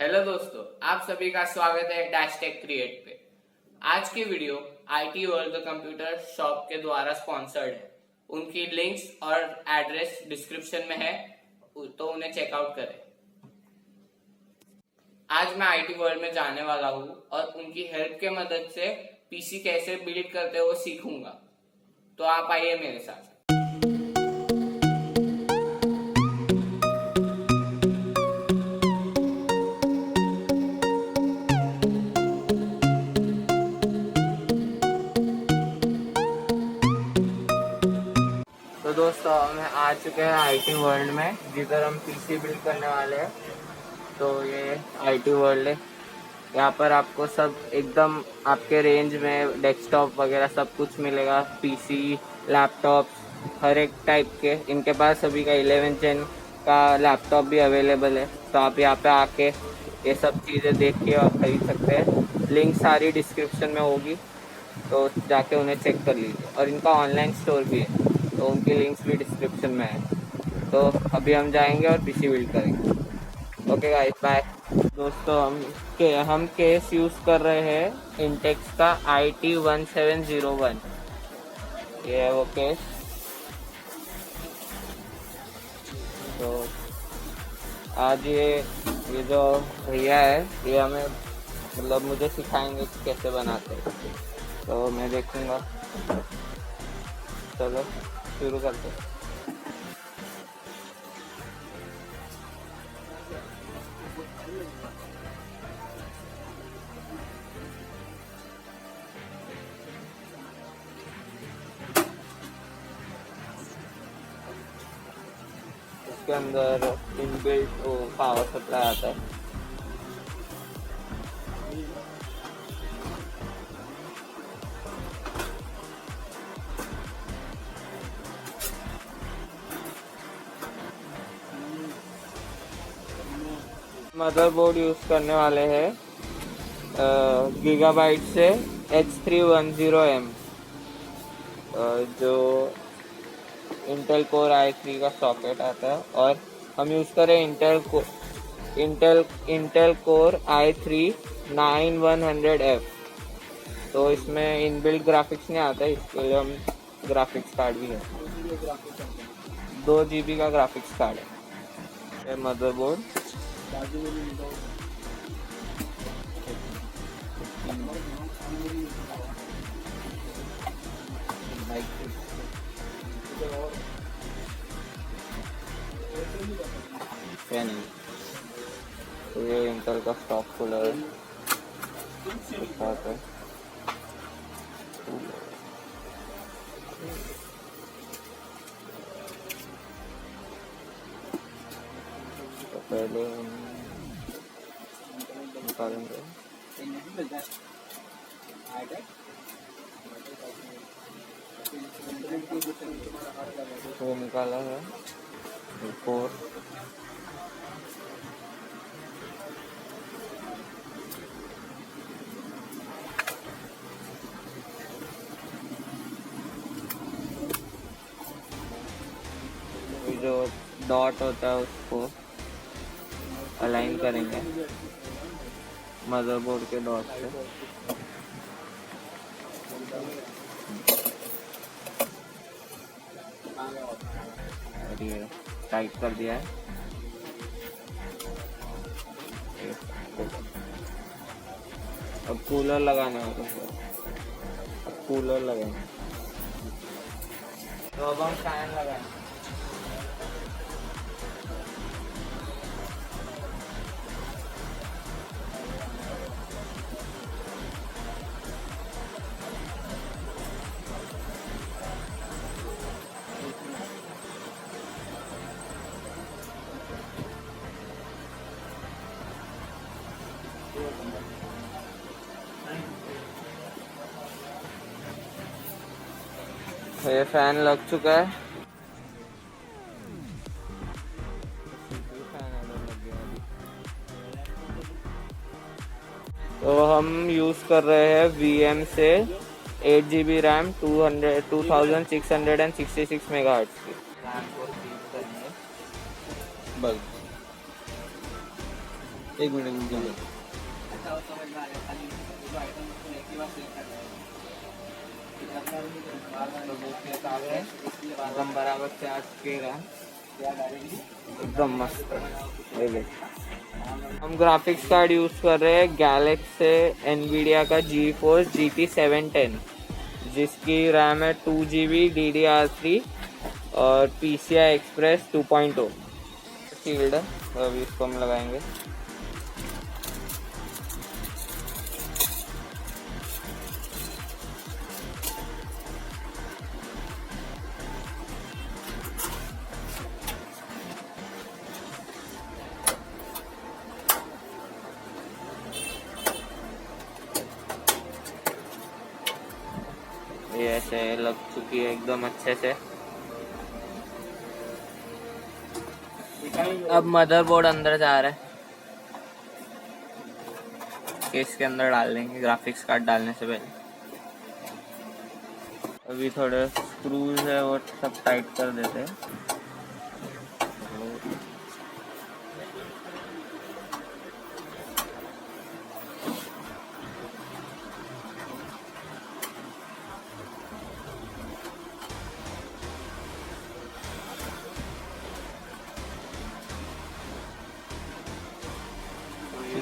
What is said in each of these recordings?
Hello दोस्तों, आप सभी का स्वागत है डैश टेक क्रिएट पे। आज की video IT world computer shop के द्वारा स्पॉन्सर्ड है। उनकी लिंक्स और एड्रेस डिस्क्रिप्शन में है, तो उन्हें चेकआउट करें। आज मैं आईटी वर्ल्ड में जाने वाला हूँ और उनकी हेल्प के मदद से पीसी कैसे बिल्ड करते हो सीखूंगा। तो आप आइए मेरे साथ। तो दोस्तों, हम आ चुके हैं आईटी वर्ल्ड में, जिधर हम पीसी बिल्ड करने वाले हैं। तो ये आईटी वर्ल्ड है। यहाँ पर आपको सब एकदम आपके रेंज में डेस्कटॉप वगैरह सब कुछ मिलेगा। पीसी, लैपटॉप्स हर एक टाइप के इनके पास सभी का 11 जेन का लैपटॉप भी अवेलेबल है। तो आप यहाँ पे आके ये सब चीज़ें देख के और खरीद सकते हैं। लिंक सारी डिस्क्रिप्शन में होगी, तो जाके उन्हें चेक कर लीजिए। और इनका ऑनलाइन स्टोर भी है, तो उनकी लिंक्स भी डिस्क्रिप्शन में है। तो अभी हम जाएंगे और पीसी बिल्ड करेंगे। Okay guys, bye. दोस्तों, हम केस यूज़ कर रहे हैं इंटेक्स का IT1701। ये है वो केस। तो आज ये जो भैया है, ये हमें मतलब मुझे सिखाएंगे कि कैसे बनाते हैं। तो मैं देखूंगा। चलो शुरू करते हैं। इसके अंदर इनबिल्ट पावर सप्लाई आता है। मदरबोर्ड यूज़ करने वाले हैं गीगाबाइट से H310M, जो इंटेल कोर i3 का सॉकेट आता है। और हम यूज़ करें इंटेल कोर i3-9100F। तो इसमें इनबिल्ट ग्राफिक्स नहीं आता है, इसके लिए हम ग्राफिक्स कार्ड भी है। 2 GB का ग्राफिक्स कार्ड है। मदरबोर्ड नहीं, तो ये इंटेल का स्टॉक कूलर है। तो पहले निकालेंगे। तो निकाला है कोर। जो डॉट होता है उसको अलाइन करेंगे मदरबोर्ड के डॉट से। और ये टाइट कर दिया है। अब कूलर लगाने होगा। अब कूलर लगाएंगे। तो अब हम फैन लगाएंगे। ये फैन लग चुका है। तो हम यूज़ कर रहे हैं VM से 8 GB रैम 2666 मेगाहर्ट्ज़ की। बस एक मिनट एकदम बराबर से आज के रहा एकदम मस्त है। हम ग्राफिक्स कार्ड यूज कर रहे हैं गैलेक्सी से एनवीडिया का GeForce GT 710 जिसकी रैम है 2GB DDR3 और PCI Express 2.0 शील्ड है। तो अभी इसको हम लगाएंगे। ये ऐसे लग चुकी है एकदम अच्छे से। अब मदरबोर्ड अंदर जा रहा है, केस के अंदर डाल देंगे ग्राफिक्स कार्ड डालने से पहले। अभी थोड़े स्क्रूज है वो सब टाइट कर देते हैं।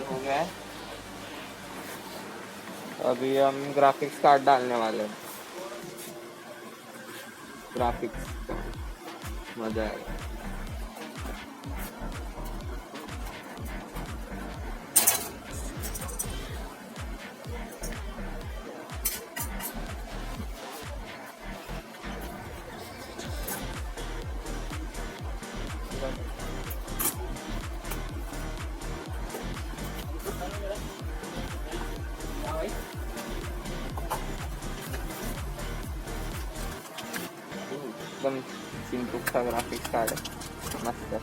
हो गया है। अभी हम ग्राफिक्स कार्ड डालने वाले हैं। ग्राफिक्स मजा आएगा। एकदम सिंपल सा ग्राफिक्स कार्ड है, मस्त है।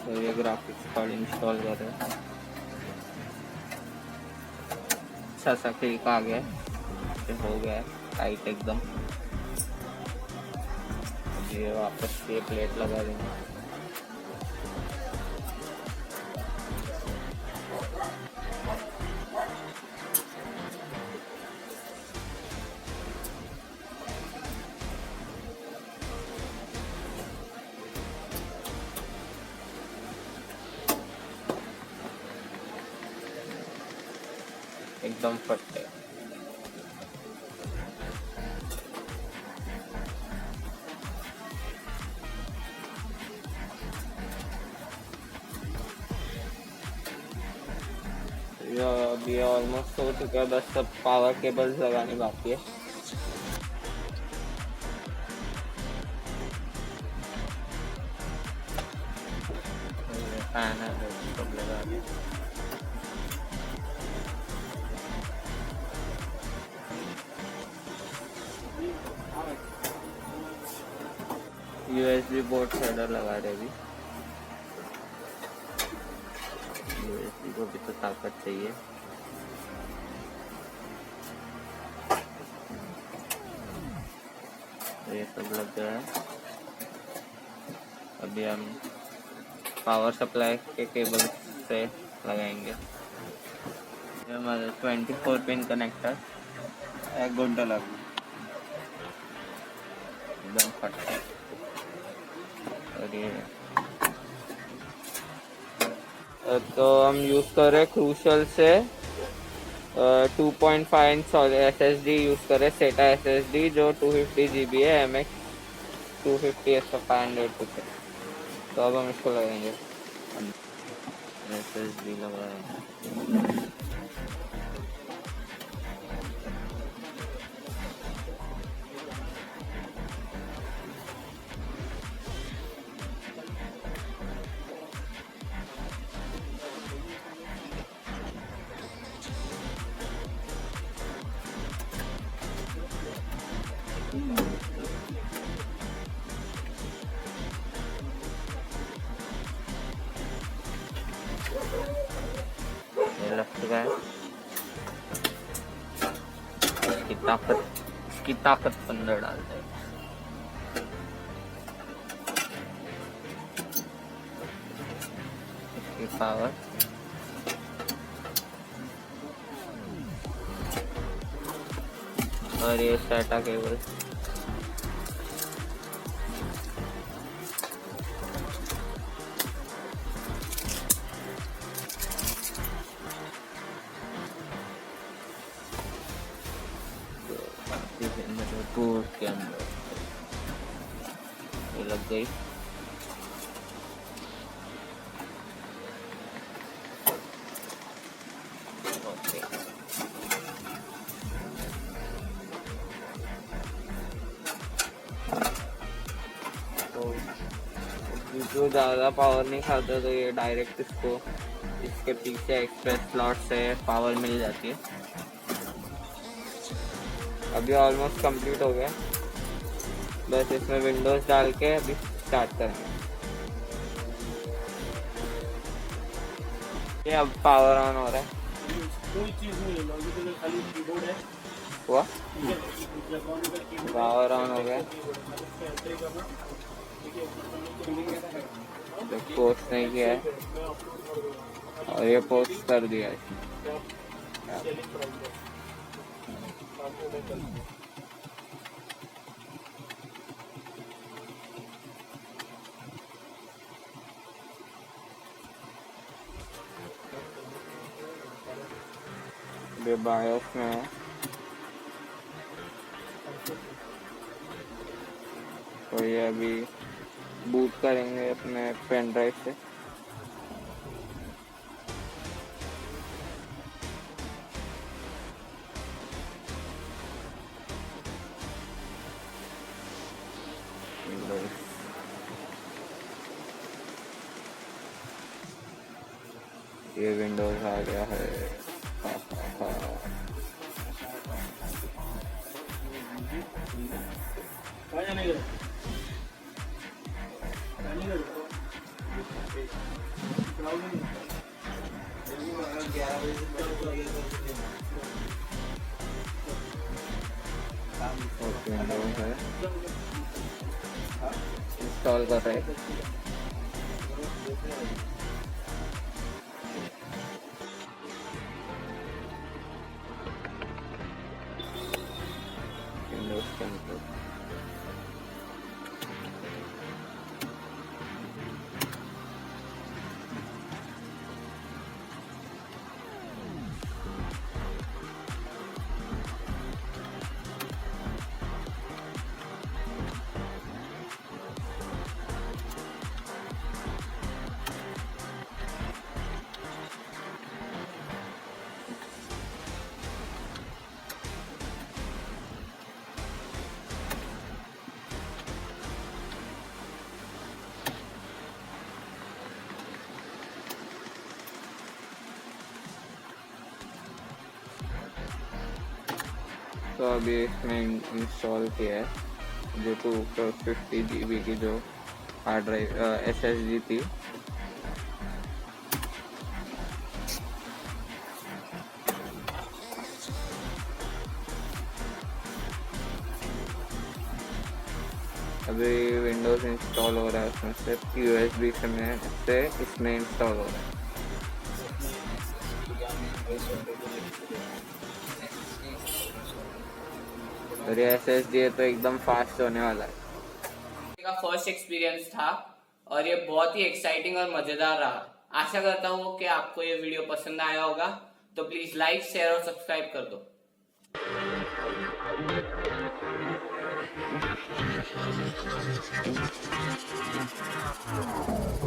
तो ये ग्राफिक्स कार्ड इंस्टॉल कर रहे हैं। अच्छा सा क्लिक आ गया है, हो गया है टाइट एकदम। ये वापस ये प्लेट लगा देंगे। एकदम फट है। अभी ऑलमोस्ट हो चुका है, बस सब पावर केबल्स लगानी बाकी है। फैन है सब लगा दिया। USB बोर्ड हेडर लगा रहे अभी। USB को भी तो ताकत चाहिए। ये सब लग गया है। अभी हम पावर सप्लाई के केबल से लगाएंगे। ये हमारा 24 पिन कनेक्टर एक घंटा लगा एकदम फट। और ये तो हम यूज़ कर रहे क्रूशल से 2.5 इंच SSD यूज़ कर रहे SATA SSD जो 250 GB है MX 250 500 तो अब हम इसको लगाएंगे। SSD लगाएंगे। लग चुका है। इसकी ताकत अंदर डालते हैं। पावर। और ये SATA केबल। बोर्ड के अंदर ये लग गई। ओके, तो जो ज़्यादा पावर नहीं खाता तो ये डायरेक्ट इसके पीछे एक्सप्रेस स्लॉट से पावर मिल जाती है। अभी ऑलमोस्ट कंप्लीट हो गया, बस इसमें विंडोज़ डाल के अभी स्टार्ट करेंगे। ये अब पावर ऑन हो रहा है। कोई चीज़ नहीं है, लॉजिकल खाली कीबोर्ड है। हुआ, ठीक है, पावर ऑन हो गया। तो पोस्ट नहीं किया है और ये पोस्ट कर दिया है। ये बायोस में है, तो ये अभी बूट करेंगे अपने पेन ड्राइव से। ये विंडोज आ गया है। विंडोज है, इंस्टॉल कर रहे हैं। विंडोज के अंदर तो अभी इसमें इंस्टॉल किया है जो 250 GB की जो हार्ड ड्राइव SSD थी। अभी विंडोज़ इंस्टॉल हो रहा है, उसमें से USB से इसमें इंस्टॉल हो रहा है। और ये SSD है तो एकदम फास्ट होने वाला है। का फर्स्ट एक्सपीरियंस था और ये बहुत ही एक्साइटिंग और मजेदार रहा। आशा करता हूँ कि आपको ये वीडियो पसंद आया होगा, तो प्लीज लाइक, शेयर और सब्सक्राइब कर दो।